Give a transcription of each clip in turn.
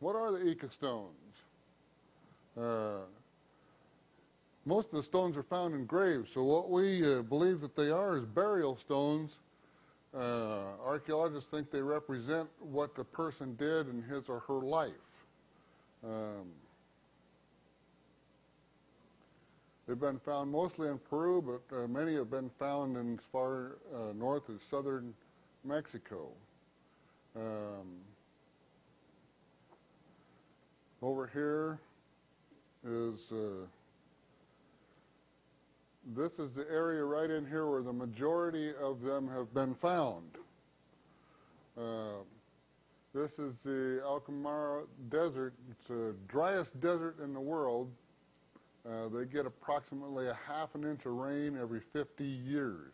what are the Ica stones? Most of the stones are found in graves, so what we believe that they are is burial stones. Archaeologists think they represent what the person did in his or her life. They've been found mostly in Peru, but many have been found in as far north as southern Mexico. Over here is, this is the area right in here where the majority of them have been found. This is the Alcamara Desert. It's the driest desert in the world. They get approximately a ½ inch of rain every 50 years.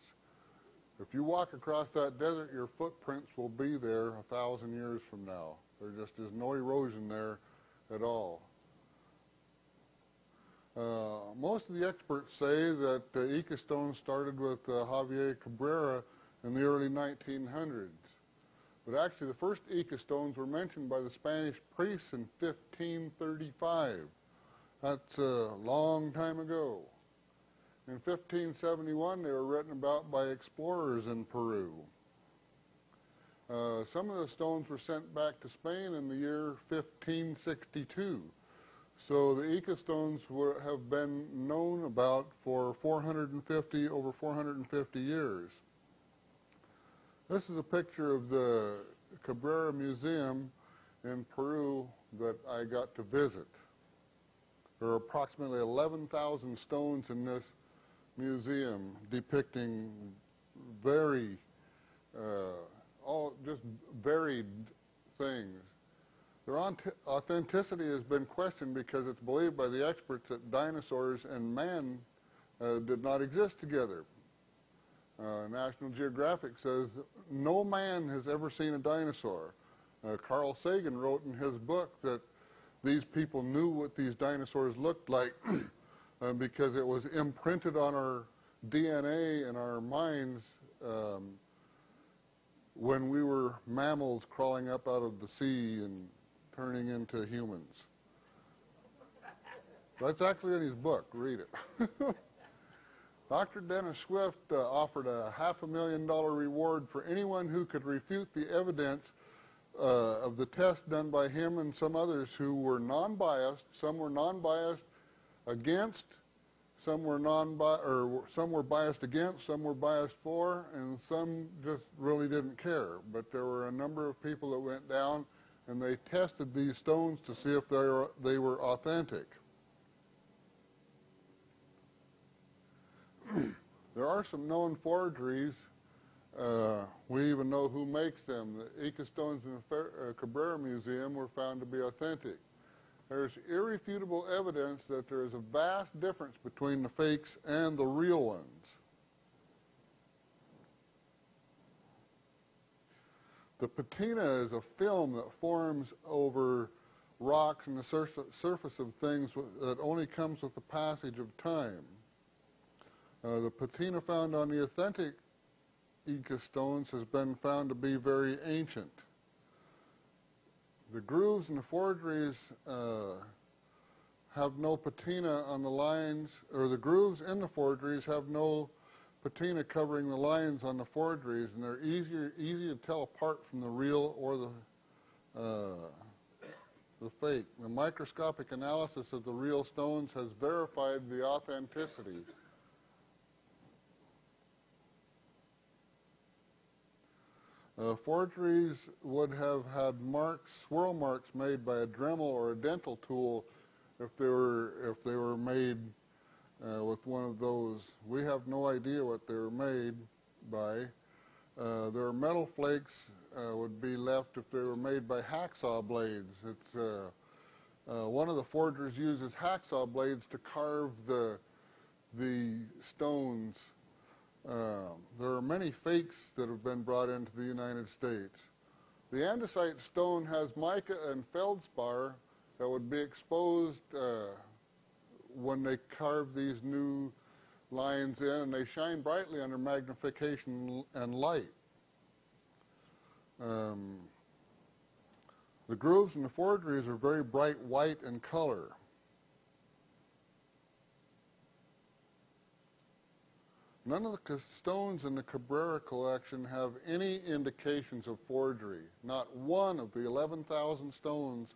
If you walk across that desert, your footprints will be there 1,000 years from now. There just is no erosion there at all. Most of the experts say that the Ica stones started with Javier Cabrera in the early 1900s. But actually the first Ica stones were mentioned by the Spanish priests in 1535. That's a long time ago. In 1571 they were written about by explorers in Peru. Some of the stones were sent back to Spain in the year 1562. So the Ica stones have been known about for over 450 years. This is a picture of the Cabrera Museum in Peru that I got to visit. There are approximately 11,000 stones in this museum depicting just varied things. Their authenticity has been questioned because it's believed by the experts that dinosaurs and man did not exist together. National Geographic says no man has ever seen a dinosaur. Carl Sagan wrote in his book that these people knew what these dinosaurs looked like because it was imprinted on our DNA and our minds when we were mammals crawling up out of the sea and turning into humans. That's actually in his book. Read it. Dr. Dennis Swift offered a $500,000 reward for anyone who could refute the evidence of the test done by him and some others who were non-biased. Some were non-biased against, some were some were biased against, some were biased for, and some just really didn't care. But there were a number of people that went down and they tested these stones to see if they were authentic. There are some known forgeries. We even know who makes them. The Ica stones in the Cabrera Museum were found to be authentic. There's irrefutable evidence that there is a vast difference between the fakes and the real ones. The patina is a film that forms over rocks and the surface of things that only comes with the passage of time. The patina found on the authentic Ica stones has been found to be very ancient. The grooves in the forgeries have no patina on the lines, or the grooves in the forgeries have no patina covering the lines on the forgeries, and they're easy to tell apart from the real or the fake. The microscopic analysis of the real stones has verified the authenticity. Forgeries would have had marks, swirl marks made by a Dremel or a dental tool if they were made with one of those. We have no idea what they were made by. Their metal flakes would be left if they were made by hacksaw blades. It's one of the forgers uses hacksaw blades to carve the stones. There are many fakes that have been brought into the United States. The andesite stone has mica and feldspar that would be exposed when they carve these new lines in, and they shine brightly under magnification and light. The grooves in the forgeries are very bright white in color. None of the stones in the Cabrera collection have any indications of forgery. Not one of the 11,000 stones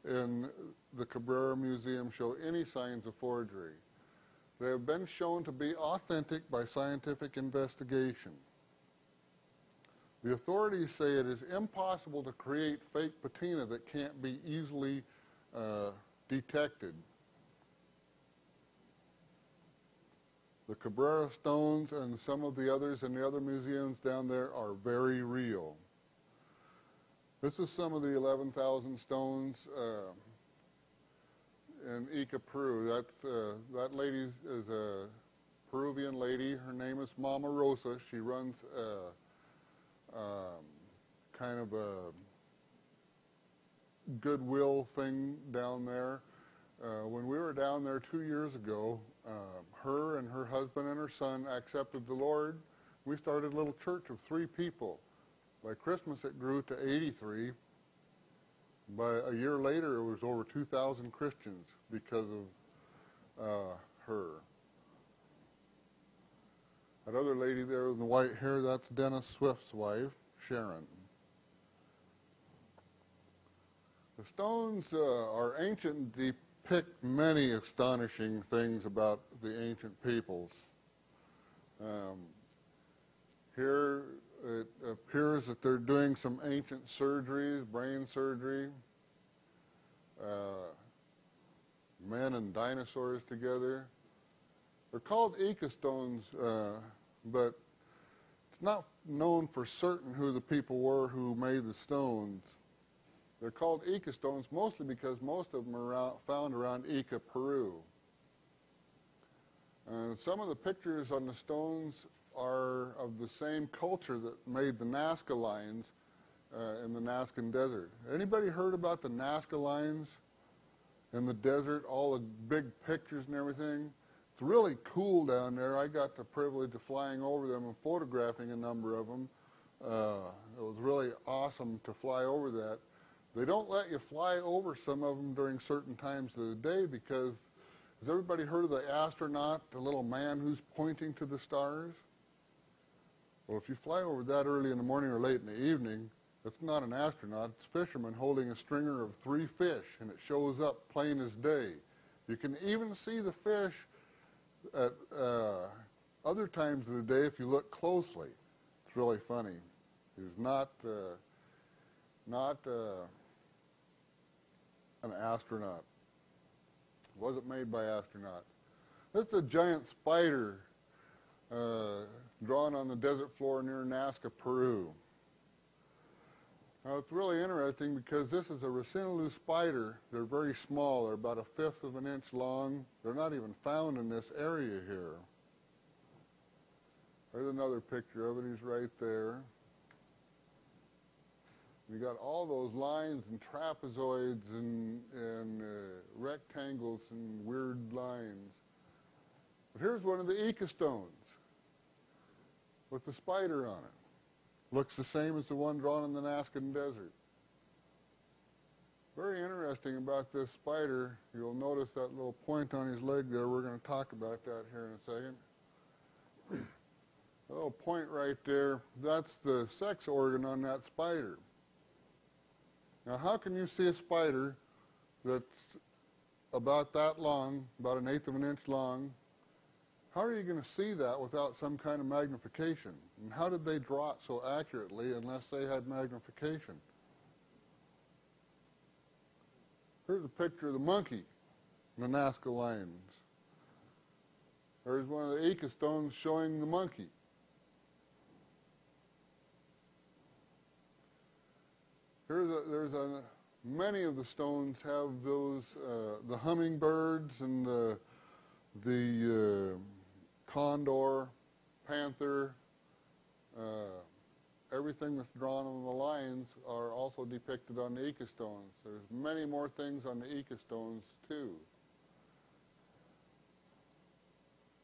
in the Cabrera Museum show any signs of forgery. They have been shown to be authentic by scientific investigation. The authorities say it is impossible to create fake patina that can't be easily detected. The Cabrera stones and some of the others in the other museums down there are very real. This is some of the 11,000 stones in Ica, Peru. That lady is a Peruvian lady. Her name is Mama Rosa. She runs kind of a goodwill thing down there. When we were down there 2 years ago, her and her husband and her son accepted the Lord. We started a little church of 3 people. By Christmas it grew to 83. By a year later it was over 2,000 Christians because of her. That other lady there with the white hair, that's Dennis Swift's wife, Sharon. The stones are ancient and depict many astonishing things about the ancient peoples. Here it appears that they're doing some ancient surgeries, brain surgery, men and dinosaurs together. They're called Ica stones, but it's not known for certain who the people were who made the stones. They're called Ica stones mostly because most of them are found around Ica, Peru. Some of the pictures on the stones are of the same culture that made the Nazca lines in the Nazcan desert. Anybody heard about the Nazca lines in the desert, all the big pictures and everything? It's really cool down there. I got the privilege of flying over them and photographing a number of them. It was really awesome to fly over that. They don't let you fly over some of them during certain times of the day because, has everybody heard of the astronaut, the little man who's pointing to the stars? Well, if you fly over that early in the morning or late in the evening, it's not an astronaut, it's a fisherman holding a stringer of 3 fish, and it shows up plain as day. You can even see the fish at other times of the day if you look closely. It's really funny. He's not an astronaut. It wasn't made by astronauts. This is a giant spider drawn on the desert floor near Nazca, Peru. Now it's really interesting because this is a Racinalus spider. They're very small. They're about 1/5 of an inch long. They're not even found in this area here. There's another picture of it. He's right there. You got all those lines and trapezoids and rectangles and weird lines. But here's one of the Ica stones with the spider on it. Looks the same as the one drawn in the Nazcan desert. Very interesting about this spider. You'll notice that little point on his leg there. We're going to talk about that here in a second. A little point right there, that's the sex organ on that spider. Now, how can you see a spider that's about that long, about 1/8 of an inch long? How are you going to see that without some kind of magnification? And how did they draw it so accurately unless they had magnification? Here's a picture of the monkey, the Nazca lines. There's one of the Ica stones showing the monkey. Many of the stones have those, the hummingbirds and the condor, panther, everything that's drawn on the lines are also depicted on the Ica stones. There's many more things on the Ica stones too.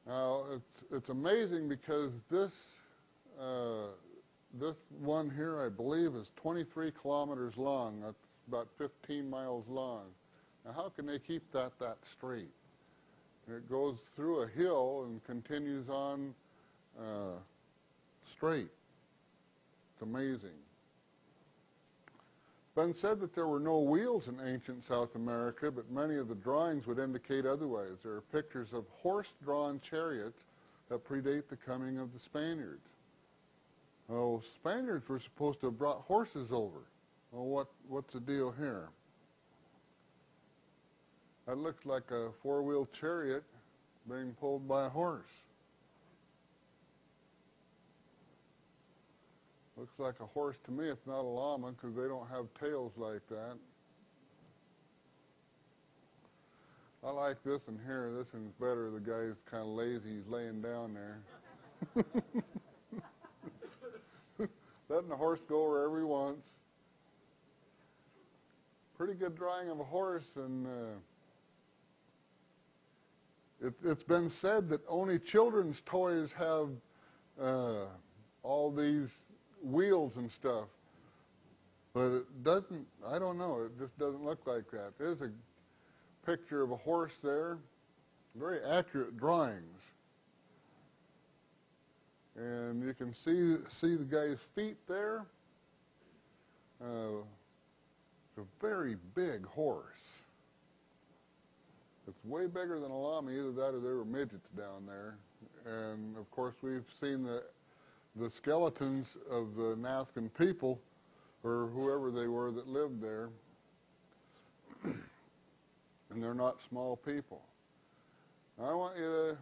Now it's amazing because this one here, I believe, is 23 kilometers long. That's about 15 miles long. Now how can they keep that straight? It goes through a hill and continues on straight. It's amazing. It's been said that there were no wheels in ancient South America, but many of the drawings would indicate otherwise. There are pictures of horse-drawn chariots that predate the coming of the Spaniards. Oh, Spaniards were supposed to have brought horses over. Well, what's the deal here? That looks like a four-wheel chariot being pulled by a horse. Looks like a horse to me. It's not a llama because they don't have tails like that. I like this one here. This one's better. The guy's kind of lazy. He's laying down there. Letting the horse go wherever he wants. Pretty good drawing of a horse, and it's been said that only children's toys have all these wheels and stuff, but it doesn't, I don't know, it just doesn't look like that. There's a picture of a horse there, very accurate drawings. And you can see the guy's feet there. It's a very big horse. It's way bigger than a llama. Either that or there were midgets down there. And of course we've seen the skeletons of the Nazcan people, or whoever they were that lived there. And they're not small people. I want you to,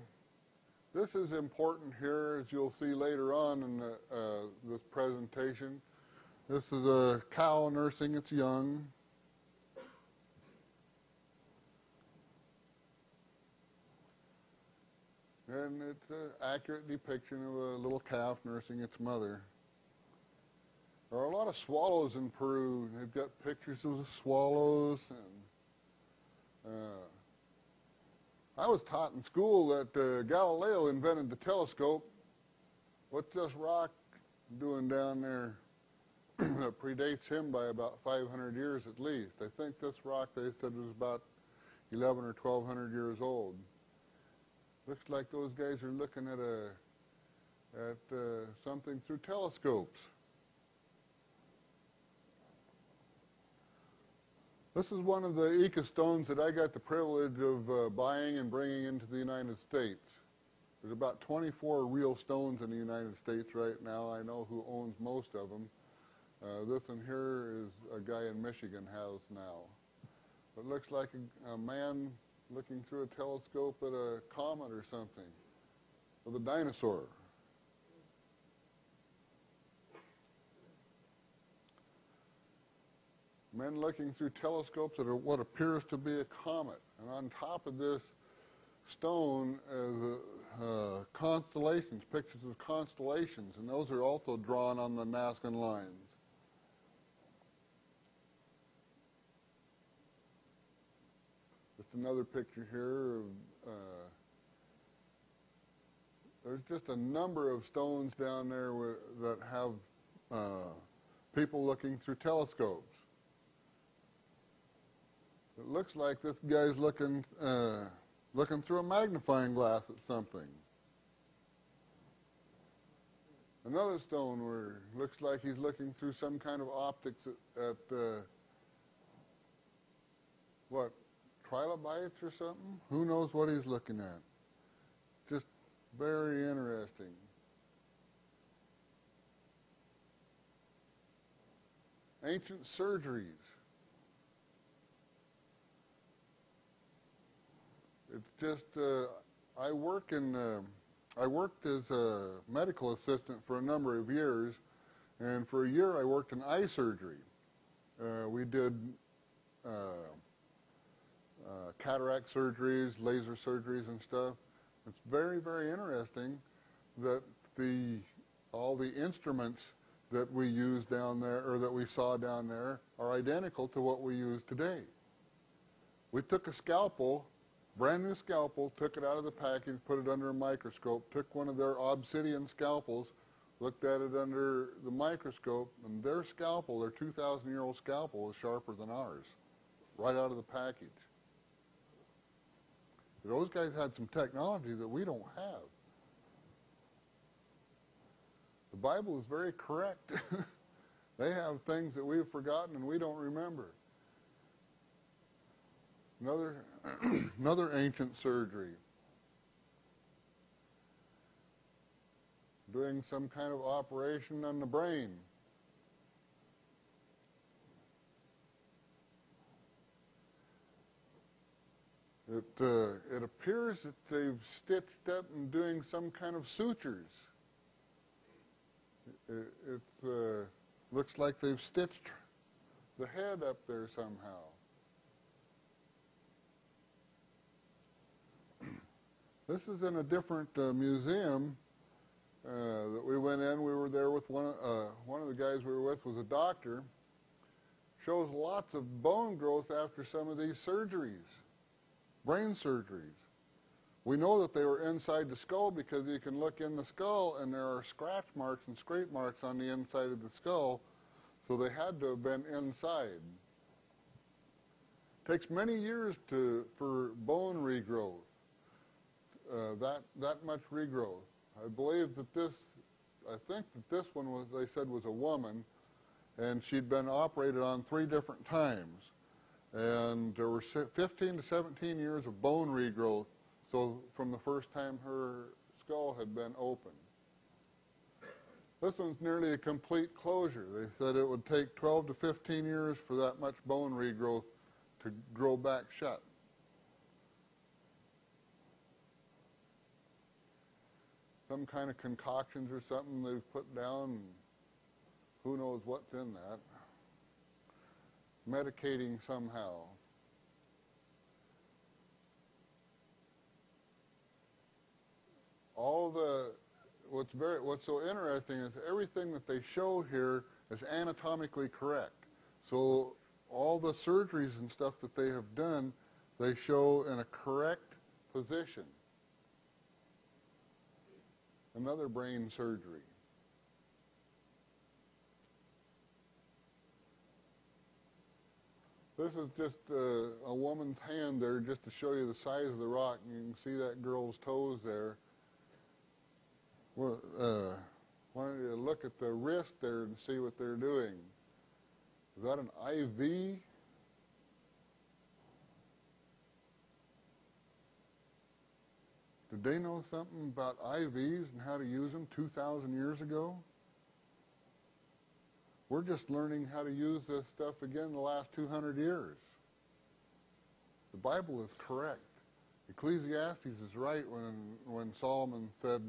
this is important here, as you'll see later on in this presentation. This is a cow nursing its young. And it's an accurate depiction of a little calf nursing its mother. There are a lot of swallows in Peru. They've got pictures of the swallows. And I was taught in school that Galileo invented the telescope. What's this rock doing down there that predates him by about 500 years at least? I think this rock, they said, was about 11 or 1,200 years old. Looks like those guys are looking at something through telescopes. This is one of the Ica stones that I got the privilege of buying and bringing into the United States. There's about 24 real stones in the United States right now. I know who owns most of them. This one here is a guy in Michigan has now. It looks like a man looking through a telescope at a comet or something, with a dinosaur. Men looking through telescopes at what appears to be a comet. And on top of this stone is constellations, pictures of constellations, and those are also drawn on the Nazcan lines. Just another picture here of, there's just a number of stones down there that have people looking through telescopes. It looks like this guy's looking through a magnifying glass at something. Another stone where it looks like he's looking through some kind of optics at what, trilobites or something? Who knows what he's looking at? Just very interesting. Ancient surgeries. It's just, I worked as a medical assistant for a number of years, and for a year I worked in eye surgery. We did cataract surgeries, laser surgeries and stuff. It's very, very interesting that all the instruments that we use down there, or that we saw down there, are identical to what we use today. We took a scalpel, brand new scalpel, took it out of the package, put it under a microscope, took one of their obsidian scalpels looked at it under the microscope, and their scalpel, their 2,000-year-old scalpel, was sharper than ours, right out of the package. Those guys had some technology that we don't have. The Bible is very correct. They have things that we've forgotten and we don't remember. Another ancient surgery. Doing some kind of operation on the brain. It appears that they've stitched up and doing some kind of sutures. It looks like they've stitched the head up there somehow. This is in a different museum that we went in. We were there with one of the guys we were with was a doctor. Shows lots of bone growth after some of these surgeries, brain surgeries. We know that they were inside the skull because you can look in the skull and there are scratch marks and scrape marks on the inside of the skull, so they had to have been inside. It takes many years for bone regrowth, that much regrowth. I believe that I think that this one was, they said, was a woman, and she'd been operated on 3 different times. And there were 15 to 17 years of bone regrowth, so from the first time her skull had been opened. This one's nearly a complete closure. They said it would take 12 to 15 years for that much bone regrowth to grow back shut. Some kind of concoctions or something they've put down, who knows what's in that. Medicating somehow. What's so interesting is everything that they show here is anatomically correct. So all the surgeries and stuff that they have done, they show in a correct position. Another brain surgery. This is just a woman's hand there just to show you the size of the rock. You can see that girl's toes there. Well, why don't you look at the wrist there and see what they're doing. Is that an IV? Did they know something about IVs and how to use them 2,000 years ago? We're just learning how to use this stuff again the last 200 years. The Bible is correct. Ecclesiastes is right when Solomon said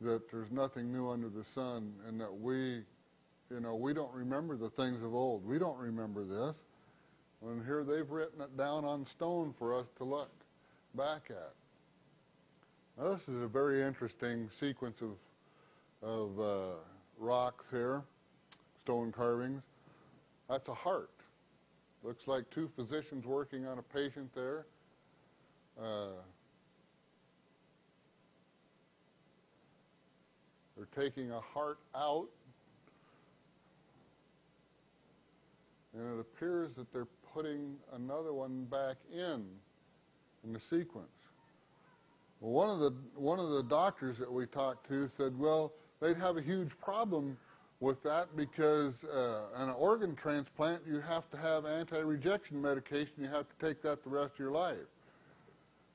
that there's nothing new under the sun, and that we don't remember the things of old. We don't remember this. And here they've written it down on stone for us to look back at. Now this is a very interesting sequence of rocks here, stone carvings. That's a heart. Looks like 2 physicians working on a patient there. They're taking a heart out, and it appears that they're putting another one back in the sequence. Well, one of the doctors that we talked to said, well, they'd have a huge problem with that because an organ transplant, you have to have anti-rejection medication. You have to take that the rest of your life.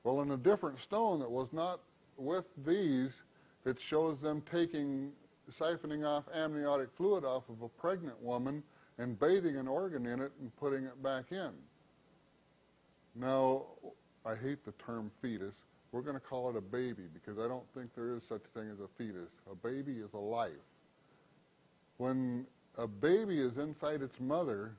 Well, in a different stone that was not with these, it shows them siphoning off amniotic fluid off of a pregnant woman and bathing an organ in it and putting it back in. Now, I hate the term fetus. We're going to call it a baby because I don't think there is such a thing as a fetus. A baby is a life. When a baby is inside its mother,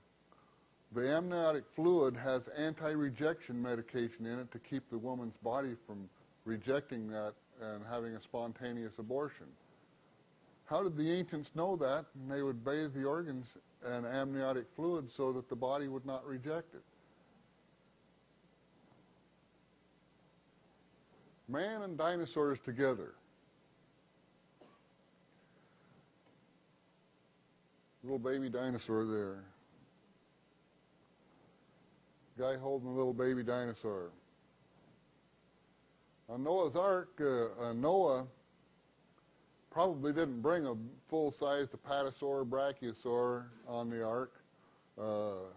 the amniotic fluid has anti-rejection medication in it to keep the woman's body from rejecting that and having a spontaneous abortion. How did the ancients know that? And they would bathe the organs in amniotic fluid so that the body would not reject it. Man and dinosaurs together. Little baby dinosaur there. Guy holding a little baby dinosaur. On Noah's Ark, Noah probably didn't bring a full-sized apatosaur, brachiosaur on the ark. Noah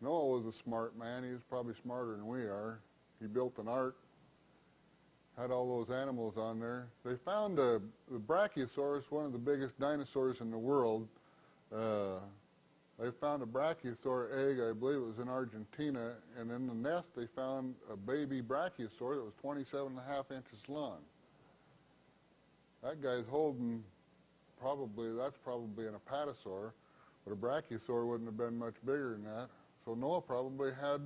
was a smart man. He was probably smarter than we are. He built an ark, had all those animals on there. They found the brachiosaurus, one of the biggest dinosaurs in the world. They found a brachiosaur egg, I believe it was in Argentina, and in the nest they found a baby brachiosaur that was 27.5 inches long. That guy's holding that's probably an apatosaur, but a brachiosaur wouldn't have been much bigger than that. So Noah probably had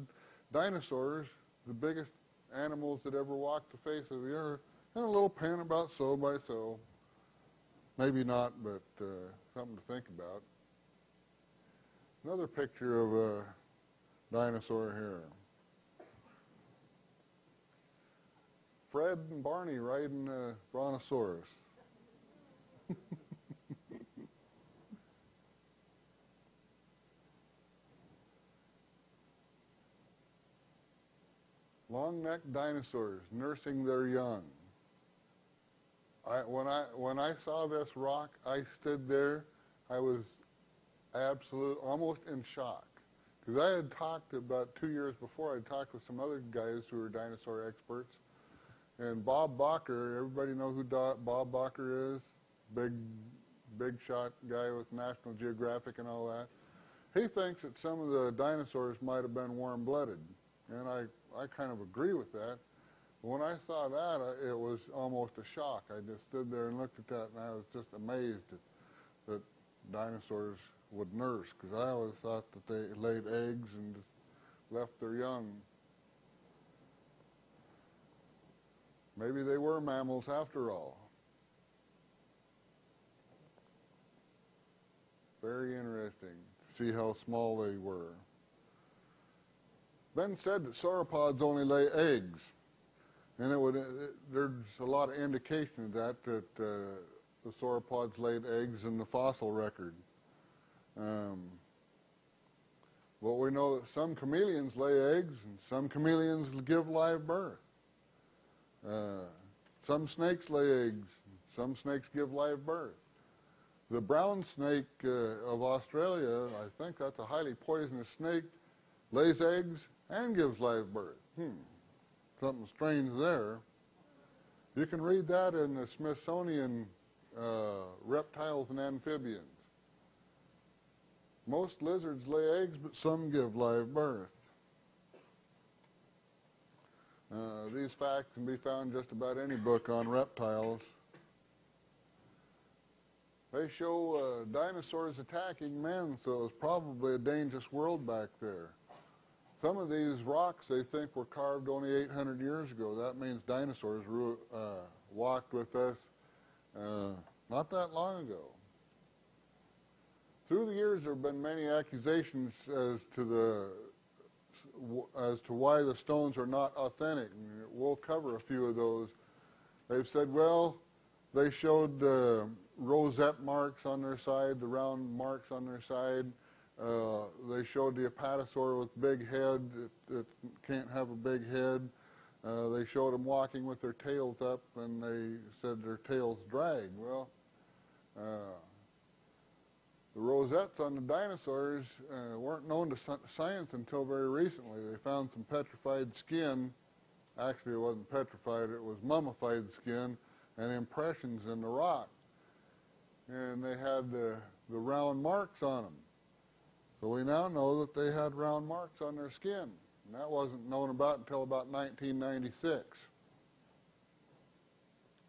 dinosaurs, the biggest animals that ever walked the face of the earth, in a little pen about so by so. Maybe not, but something to think about. Another picture of a dinosaur here. Fred and Barney riding a brontosaurus. Long-necked dinosaurs nursing their young. When I saw this rock, I stood there. I was almost in shock. Because I had talked about 2 years before, I had talked with some other guys who were dinosaur experts. And Bob Bacher, everybody know who Bob Bacher is? Big shot guy with National Geographic and all that. He thinks that some of the dinosaurs might have been warm-blooded. And I kind of agree with that. But when I saw that, it was almost a shock. I just stood there and looked at that, and I was just amazed that dinosaurs would nurse, because I always thought that they laid eggs and just left their young. Maybe they were mammals after all. Very interesting to see how small they were. Ben said that sauropods only lay eggs, and there's a lot of indication of that the sauropods laid eggs in the fossil record. But we know that some chameleons lay eggs and some chameleons give live birth. Some snakes lay eggs, some snakes give live birth. The brown snake of Australia, I think that's a highly poisonous snake, lays eggs and gives live birth. Something strange there. You can read that in the Smithsonian Reptiles and Amphibians. Most lizards lay eggs, but some give live birth. These facts can be found in just about any book on reptiles. They show dinosaurs attacking men, so it was probably a dangerous world back there. Some of these rocks they think were carved only 800 years ago. That means dinosaurs walked with us not that long ago. Through the years, there have been many accusations as to why the stones are not authentic. We'll cover a few of those. They've said, well, they showed rosette marks on their side, the round marks on their side. They showed the apatosaur with big head that can't have a big head. They showed them walking with their tails up, and they said their tails drag. Well, the rosettes on the dinosaurs weren't known to science until very recently. They found some petrified skin. Actually, it wasn't petrified, it was mummified skin and impressions in the rock. And they had the round marks on them. So we now know that they had round marks on their skin. And that wasn't known about until about 1996.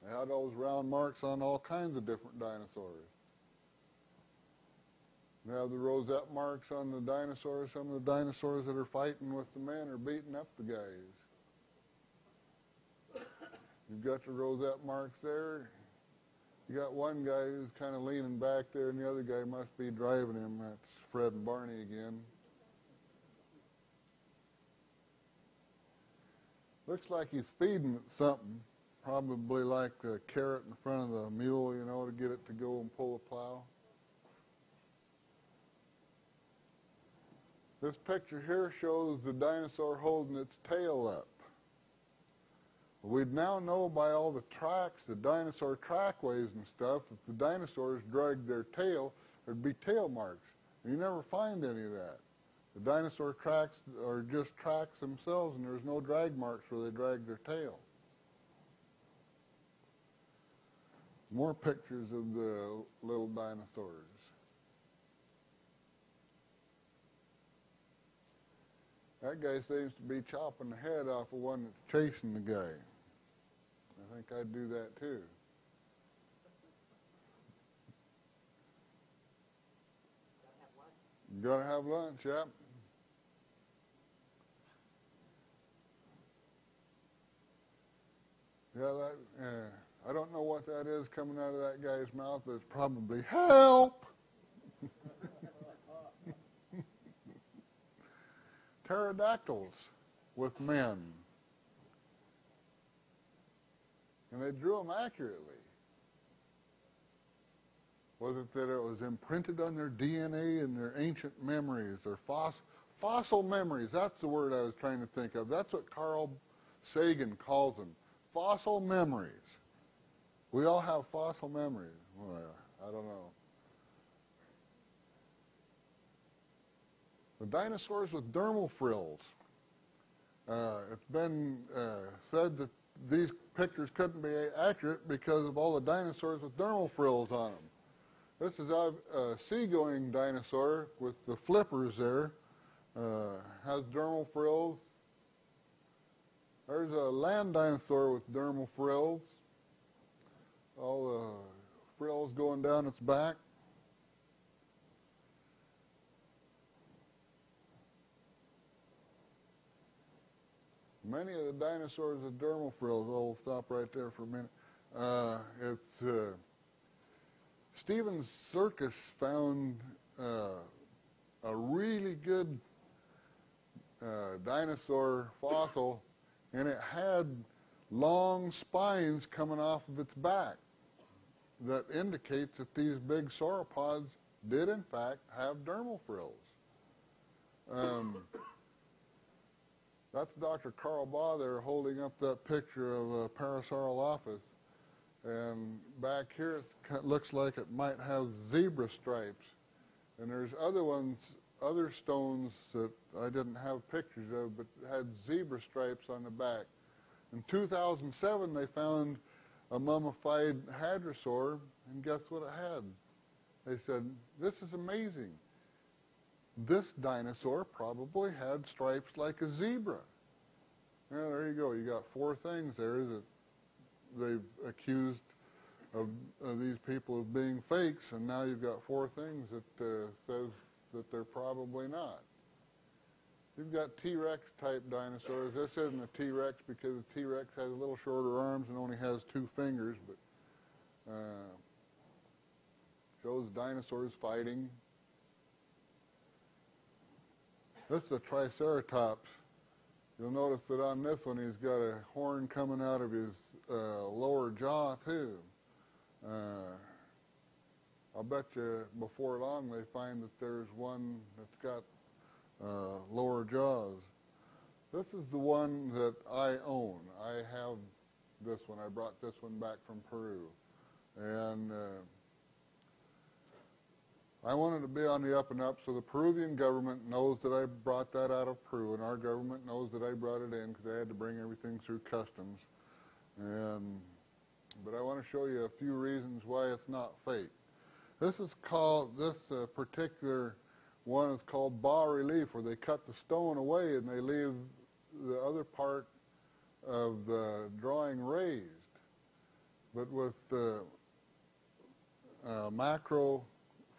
They had those round marks on all kinds of different dinosaurs. They have the rosette marks on the dinosaurs. Some of the dinosaurs that are fighting with the men are beating up the guys. You've got the rosette marks there. You got one guy who's kind of leaning back there, and the other guy must be driving him. That's Fred and Barney again. Looks like he's feeding it something, probably like a carrot in front of the mule, you know, to get it to go and pull a plow. This picture here shows the dinosaur holding its tail up. We now know by all the tracks, the dinosaur trackways and stuff, if the dinosaurs dragged their tail, there'd be tail marks. And you never find any of that. The dinosaur tracks are just tracks themselves, and there's no drag marks where they drag their tail. More pictures of the little dinosaurs. That guy seems to be chopping the head off of one that's chasing the guy. I think I'd do that too. You gotta have lunch, yep. Yeah, I don't know what that is coming out of that guy's mouth, but it's probably help. Pterodactyls with men. And they drew them accurately. Was it that it was imprinted on their DNA and their ancient memories, their fossil memories? That's the word I was trying to think of. That's what Carl Sagan calls them, fossil memories. We all have fossil memories. Well, I don't know. The dinosaurs with dermal frills. It's been said that these pictures couldn't be accurate because of all the dinosaurs with dermal frills on them. This is a seagoing dinosaur with the flippers there. Has dermal frills. There's a land dinosaur with dermal frills. All the frills going down its back. Many of the dinosaurs with dermal frills. I'll stop right there for a minute. Stephen Circus found a really good dinosaur fossil, and it had long spines coming off of its back that indicates that these big sauropods did in fact have dermal frills. That's Dr. Carl Baugh there holding up that picture of a Parasaurolophus. And back here it looks like it might have zebra stripes. And there's other ones, other stones that I didn't have pictures of, but had zebra stripes on the back. In 2007 they found a mummified hadrosaur, and guess what it had? They said, this is amazing. This dinosaur probably had stripes like a zebra. Yeah, there you go. You got four things there that they've accused of these people of being fakes, and now you've got four things that says that they're probably not. You've got T-Rex type dinosaurs. This isn't a T-Rex because the T-Rex has a little shorter arms and only has 2 fingers, but shows dinosaurs fighting. This is a Triceratops. You'll notice that on this one he's got a horn coming out of his lower jaw too. I'll bet you before long they find that there's one that's got lower jaws. This is the one that I own. I have this one. I brought this one back from Peru. And I wanted to be on the up and up, so the Peruvian government knows that I brought that out of Peru, and our government knows that I brought it in because I had to bring everything through customs. But I want to show you a few reasons why it's not fake. This is called, this particular one is called bas relief, where they cut the stone away and they leave the other part of the drawing raised. But with macro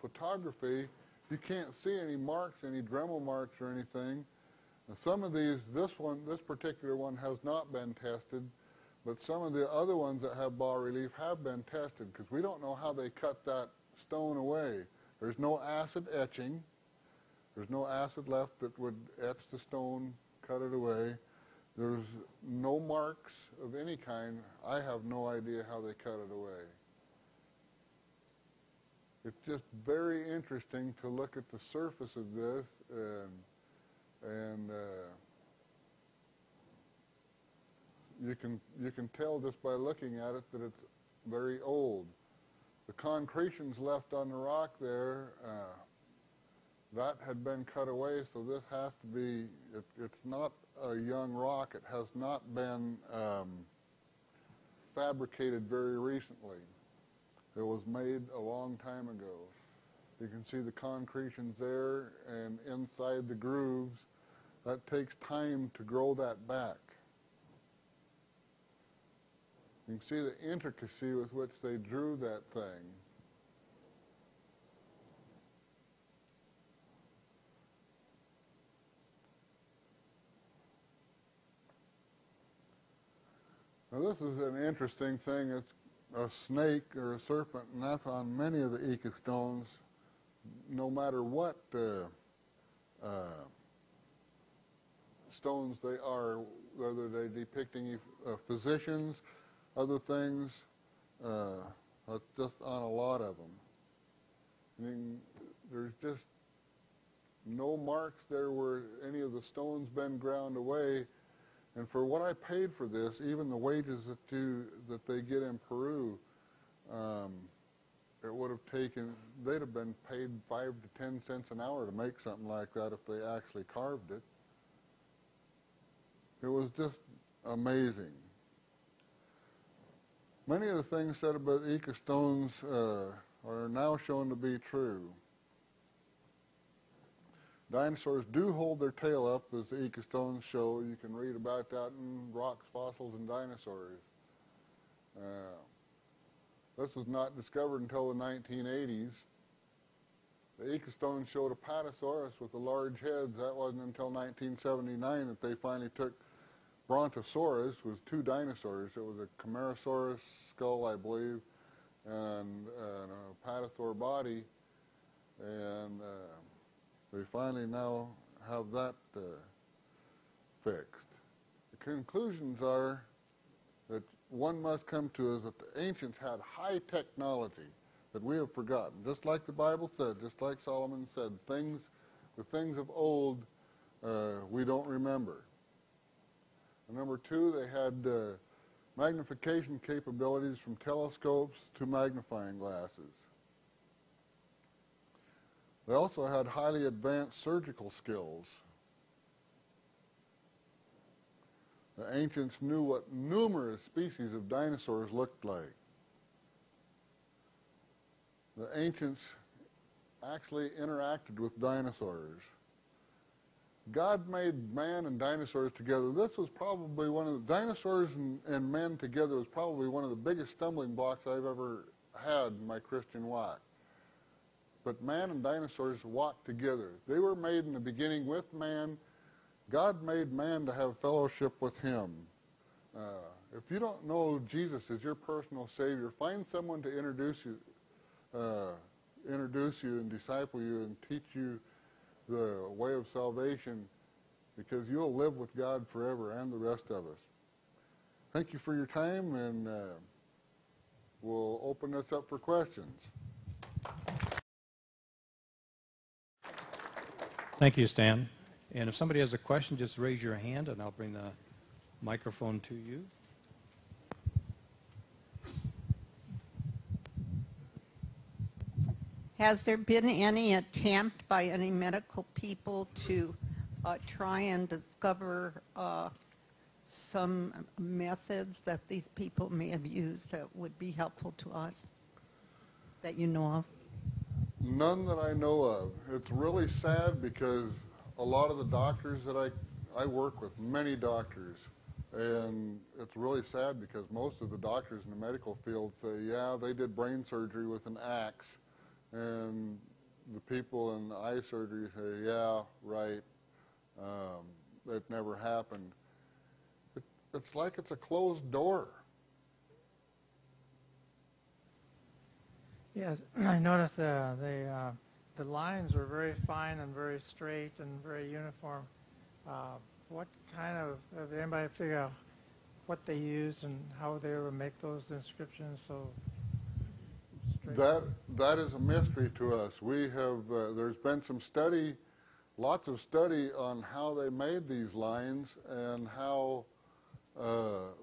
photography, you can't see any marks, any Dremel marks or anything. And some of these, this particular one has not been tested, but some of the other ones that have bas relief have been tested, because we don't know how they cut that stone away. There's no acid etching. There's no acid left that would etch the stone, cut it away. There's no marks of any kind. I have no idea how they cut it away. It's just very interesting to look at the surface of this. And you can tell just by looking at it that it's very old. The concretions left on the rock there, that had been cut away, so this has to be, it's not a young rock. It has not been fabricated very recently. It was made a long time ago. You can see the concretions there, and inside the grooves, that takes time to grow that back. You can see the intricacy with which they drew that thing. Now this is an interesting thing. It's a snake or a serpent, and that's on many of the Ica stones. No matter what stones they are, whether they're depicting physicians, other things, that's just on a lot of them. I mean, there's just no marks there where any of the stones been ground away. And for what I paid for this, even the wages that they get in Peru, it would have taken, they'd have been paid 5 to 10 cents an hour to make something like that if they actually carved it. It was just amazing. Many of the things said about Ica stones are now shown to be true. Dinosaurs do hold their tail up, as the Ica stones show. You can read about that in Rocks, Fossils, and Dinosaurs. This was not discovered until the 1980s. The Ica stones showed a Patasaurus with the large heads. That wasn't until 1979 that they finally took Brontosaurus, was 2 dinosaurs. It was a Camarasaurus skull, I believe, and a Patasaur body, and they finally now have that fixed. The conclusions are that one must come to is that the ancients had high technology that we have forgotten. Just like the Bible said, just like Solomon said, the things of old we don't remember. And number 2, they had magnification capabilities from telescopes to magnifying glasses. They also had highly advanced surgical skills. The ancients knew what numerous species of dinosaurs looked like. The ancients actually interacted with dinosaurs. God made man and dinosaurs together. This was probably one of the dinosaurs and men together was probably one of the biggest stumbling blocks I've ever had in my Christian walk. But man and dinosaurs walked together. They were made in the beginning with man. God made man to have fellowship with him. If you don't know Jesus as your personal Savior, find someone to introduce you and disciple you and teach you the way of salvation, because you'll live with God forever and the rest of us. Thank you for your time, and we'll open this up for questions. Thank you, Stan. And if somebody has a question, just raise your hand and I'll bring the microphone to you. Has there been any attempt by any medical people to try and discover some methods that these people may have used that would be helpful to us, that you know of? None that I know of. It's really sad because a lot of the doctors that I work with, many doctors, and it's really sad because most of the doctors in the medical field say, yeah, they did brain surgery with an axe, and the people in the eye surgery say, yeah, right, it never happened. It's like it's a closed door. Yes, I noticed the lines were very fine and very straight and very uniform. What kind of, did anybody figure out what they used and how they would make those inscriptions so straight? That is a mystery to us. We have, there's been some study lots of study on how they made these lines and how,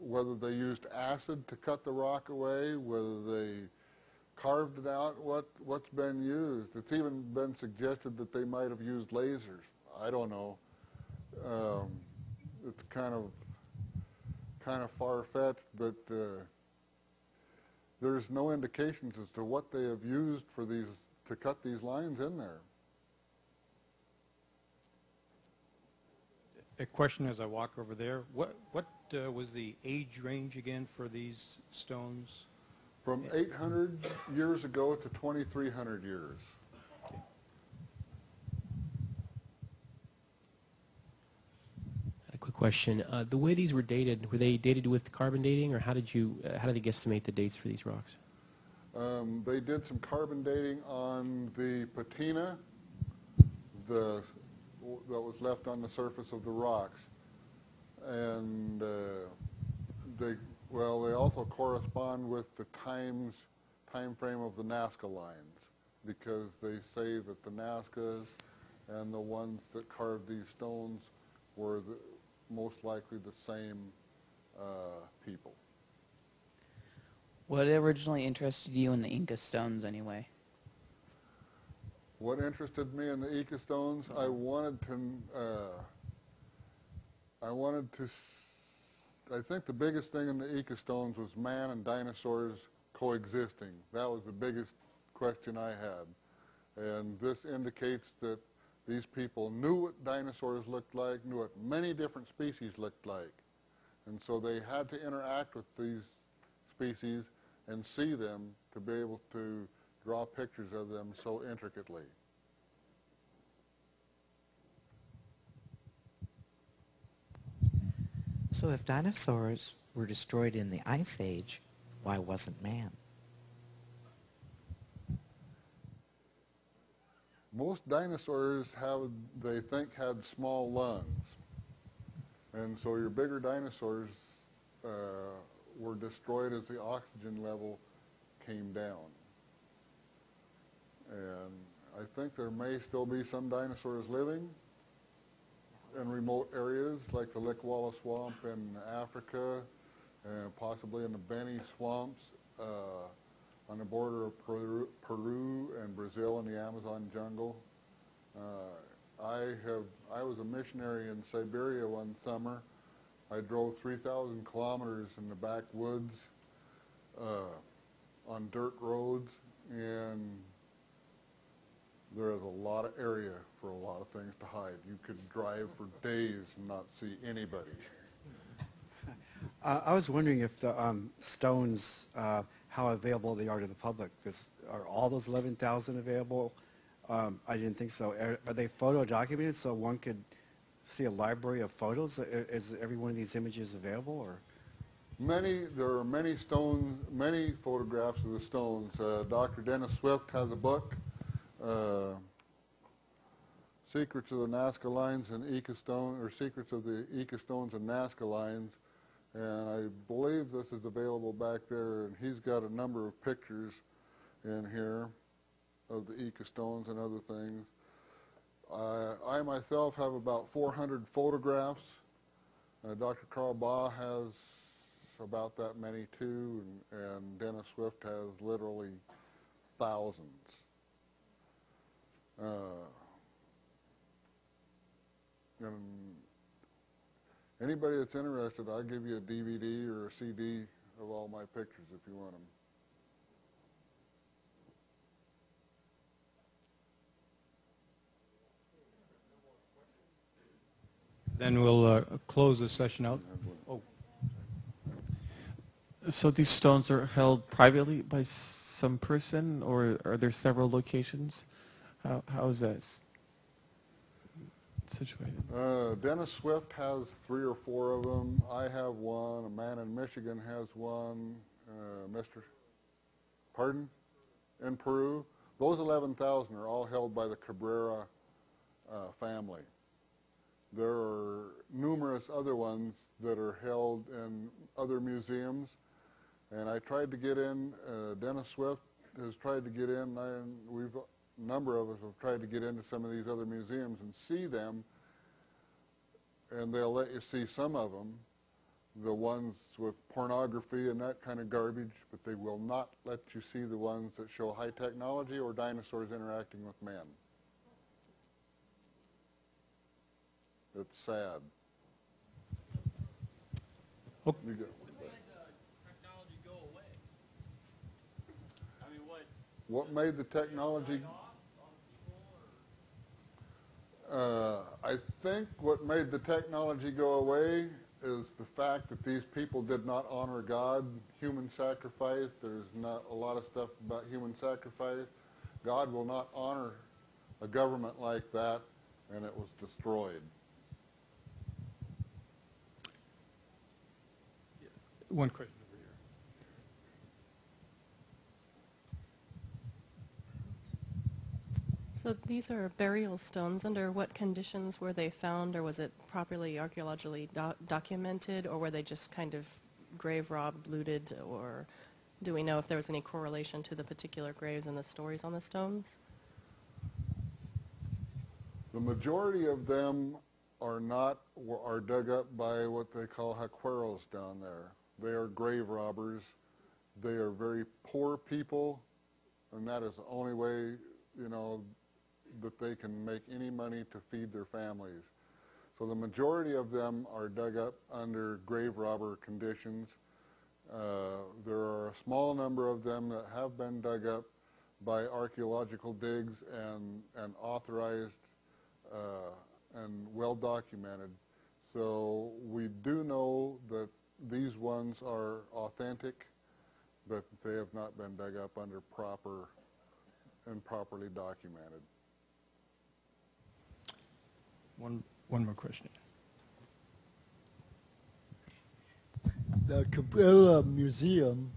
whether they used acid to cut the rock away, whether they carved it out, what's been used. It's even been suggested that they might have used lasers. I don't know. It's kind of far-fetched, but there's no indications as to what they have used for these, to cut these lines in there. A question as I walk over there. What was the age range again for these stones? From 800 years ago to 2,300 years. A quick question. The way these were they dated with carbon dating, or how did they guesstimate the dates for these rocks? They did some carbon dating on the patina that was left on the surface of the rocks, and they also correspond with the time frame of the Nazca lines, because they say that the Nazcas and the ones that carved these stones were most likely the same people. What originally interested you in the Inca stones anyway? What interested me in the Ica stones, I think the biggest thing in the Ica stones was man and dinosaurs coexisting. That was the biggest question I had. And this indicates that these people knew what dinosaurs looked like, knew what many different species looked like. And so they had to interact with these species and see them to be able to draw pictures of them so intricately. So if dinosaurs were destroyed in the Ice Age, why wasn't man? Most dinosaurs they think, had small lungs. And so your bigger dinosaurs were destroyed as the oxygen level came down. And I think there may still be some dinosaurs living in remote areas like the Likwala Swamp in Africa, and possibly in the Beni swamps on the border of Peru and Brazil in the Amazon jungle. I was a missionary in Siberia one summer. I drove 3,000 kilometers in the backwoods on dirt roads, and there is a lot of area for a lot of things to hide. You could drive for days and not see anybody. I was wondering if the stones, how available they are to the public. Are all those 11,000 available? I didn't think so. Are they photo documented so one could see a library of photos? Is every one of these images available, or? There are many stones, many photographs of the stones. Dr. Dennis Swift has a book, Secrets of the Nazca Lines and Ica Stone, or Secrets of the Ica Stones and Nazca Lines, and I believe this is available back there, and he's got a number of pictures in here of the Ica stones and other things. I myself have about 400 photographs. Dr. Carl Baugh has about that many too, and Dennis Swift has literally thousands. And anybody that's interested, I'll give you a DVD or a CD of all my pictures if you want them. Then we'll close the session out. Oh. So these stones are held privately by some person, or are there several locations? How is that situated? Dennis Swift has 3 or 4 of them. I have one. A man in Michigan has one. Pardon? In Peru. Those 11,000 are all held by the Cabrera family. There are numerous other ones that are held in other museums, and I tried to get in. Dennis Swift has tried to get in, and number of us have tried to get into some of these other museums and see them, and they'll let you see some of them, the ones with pornography and that kind of garbage, but they will not let you see the ones that show high technology or dinosaurs interacting with men. It's sad. Okay. You go. Technology go away? I mean, What made the technology? I think what made the technology go away is the fact that these people did not honor God, human sacrifice. There's not a lot of stuff about human sacrifice. God will not honor a government like that, and it was destroyed. One question over here. So these are burial stones. Under what conditions were they found, or was it properly archaeologically documented, or were they just kind of grave robbed, looted, or do we know if there was any correlation to the particular graves and the stories on the stones? The majority of them are dug up by what they call jacueros down there. They are grave robbers. They are very poor people, and that is the only way, you know, that they can make any money to feed their families. So the majority of them are dug up under grave robber conditions. There are a small number of them that have been dug up by archaeological digs and authorized and well documented. So we do know that these ones are authentic, but they have not been dug up under proper and properly documented. One more question. The Cabrera Museum,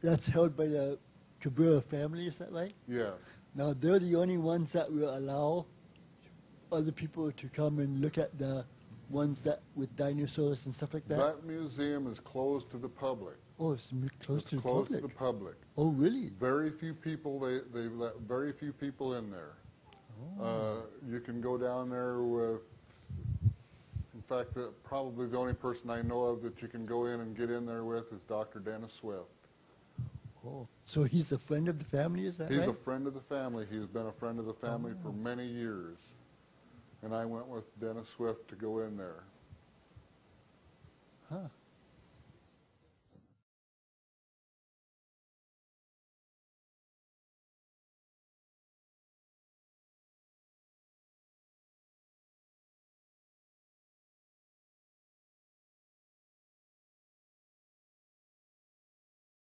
that's held by the Cabrera family, is that right? Yes. Now, they're the only ones that will allow other people to come and look at the ones that with dinosaurs and stuff like that? That museum is closed to the public. Oh, it's closed to the Closed public? to the public. Oh, really? Very few people, they let very few people in there. You can go down there with, in fact, probably the only person I know of that you can go in and get in there with is Dr. Dennis Swift. Oh, so he's a friend of the family, is that right? He's a friend of the family. He's been a friend of the family for many years. And I went with Dennis Swift to go in there. Huh.